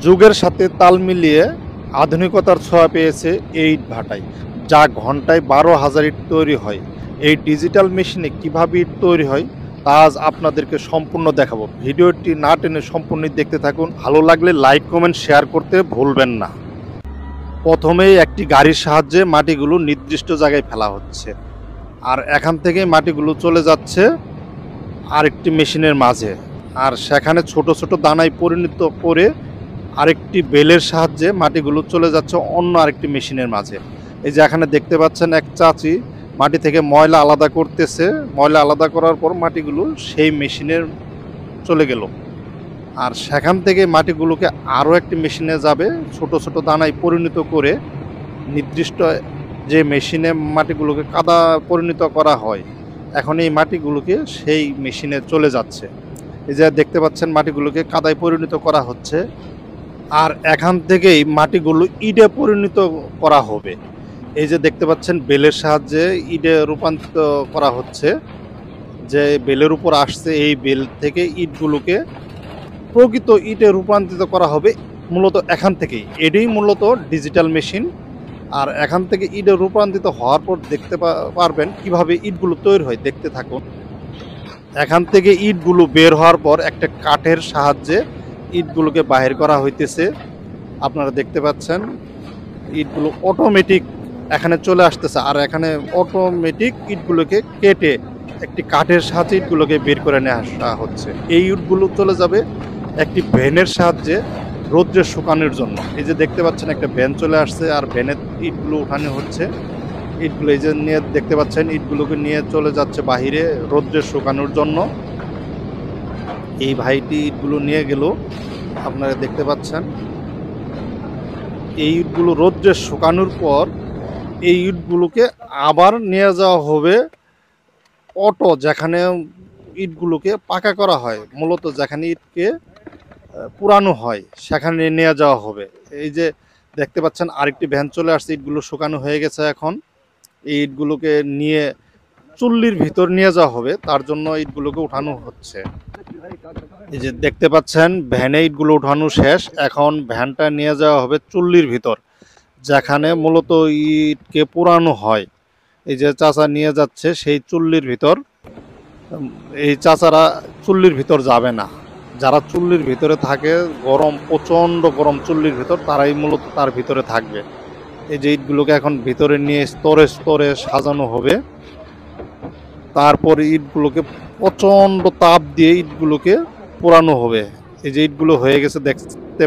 যুগের সাথে তাল মিলিয়ে আধুনিকতার ছোঁয়া পেয়েছে এই ইট ভাটায়, যা ঘন্টায় 12,000 ইট তৈরি হয়। এই ডিজিটাল মেশিনে কিভাবে ইট তৈরি হয় তা আজ আপনাদেরকে সম্পূর্ণ দেখাবো। ভিডিওটি না টেনে সম্পূর্ণ দেখতে থাকুন। ভালো লাগলে লাইক কমেন্ট শেয়ার করতে ভুলবেন না। প্রথমেই একটি গাড়ির সাহায্যে মাটিগুলো নির্দিষ্ট জায়গায় ফেলা হচ্ছে, আর এখান থেকে মাটিগুলো চলে যাচ্ছে আরেকটি মেশিনের মাঝে, আর সেখানে ছোট ছোট দানায় পরিণত করে আরেকটি বেলের সাহায্যে মাটিগুলো চলে যাচ্ছে অন্য আরেকটি মেশিনের মাঝে। এই যে এখানে দেখতে পাচ্ছেন এক চাচি মাটি থেকে ময়লা আলাদা করতেছে। ময়লা আলাদা করার পর মাটিগুলো সেই মেশিনের চলে গেল, আর সেখান থেকে মাটিগুলোকে আরও একটি মেশিনে যাবে ছোট ছোট দানায় পরিণত করে। নির্দিষ্ট যে মেশিনে মাটিগুলোকে কাদা পরিণত করা হয়, এখন এই মাটিগুলোকে সেই মেশিনে চলে যাচ্ছে। এই যে দেখতে পাচ্ছেন মাটিগুলোকে কাদায় পরিণত করা হচ্ছে, আর এখান থেকেই মাটিগুলো ইটে পরিণত করা হবে। এই যে দেখতে পাচ্ছেন বেলের সাহায্যে ইটে রূপান্তরিত করা হচ্ছে। যে বেলের উপর আসছে, এই বেল থেকে ইটগুলোকে প্রকৃত ইটে রূপান্তরিত করা হবে মূলত এখান থেকেই। এটাই মূলত ডিজিটাল মেশিন। আর এখান থেকে ইটে রূপান্তরিত হওয়ার পর দেখতে পারবেন কিভাবে ইটগুলো তৈরি হয়। দেখতে থাকুন। এখান থেকে ইটগুলো বের হওয়ার পর একটা কাঠের সাহায্যে ইটগুলোকে বাহির করা হইতেছে। আপনারা দেখতে পাচ্ছেন ইটগুলো অটোমেটিক এখানে চলে আসতেছে, আর এখানে অটোমেটিক ইটগুলোকে কেটে একটি কাঠের সাহায্যে ইটগুলোকে বের করে নিয়ে আসা হচ্ছে। এই ইটগুলো চলে যাবে একটি ভ্যানের সাহায্যে রৌদ্রে শুকানোর জন্য। এই যে দেখতে পাচ্ছেন একটা ভ্যান চলে আসছে, আর ভ্যানের ইটগুলো উঠানো হচ্ছে। ইটগুলো এই যে নিয়ে দেখতে পাচ্ছেন ইটগুলোকে নিয়ে চলে যাচ্ছে বাহিরে রৌদ্রে শুকানোর জন্য। এই ভাইটি ইটগুলো নিয়ে গেল, আপনারা দেখতে পাচ্ছেন। এই ইটগুলো রৌদ্রে শুকানোর পর এই ইটগুলোকে আবার নিয়ে যাওয়া হবে অটো, যেখানে ইটগুলোকে পাকা করা হয়। মূলত যেখানে ইটকে পুরানো হয় সেখানে নিয়ে যাওয়া হবে। এই যে দেখতে পাচ্ছেন আরেকটি ভ্যান চলে আসছে, ইটগুলো শুকানো হয়ে গেছে। এখন এই ইটগুলোকে নিয়ে চুল্লির ভিতর নিয়ে যাওয়া হবে, তার জন্য ইটগুলোকে উঠানো হচ্ছে। এই যে দেখতে পাচ্ছেন ভ্যানে ইটগুলো উঠানো শেষ। এখন ভ্যানটা নিয়ে যাওয়া হবে চুল্লির ভিতর, যেখানে মূলত ইটকে পোড়ানো হয়। এই যে চাচা নিয়ে যাচ্ছে সেই চুল্লির ভিতর। এই চাচারা চুল্লির ভিতর যাবে না। যারা চুল্লির ভিতরে থাকে, গরম, প্রচণ্ড গরম চুল্লির ভিতর, তারাই মূলত তার ভিতরে থাকবে। এই যে ইটগুলোকে এখন ভিতরে নিয়ে স্তরে স্তরে সাজানো হবে। তারপরে ইটগুলোকে প্রচণ্ড তাপ দিয়ে ইটগুলোকে পোড়ানো হবে। এই যে ইটগুলো হয়ে গেছে দেখতে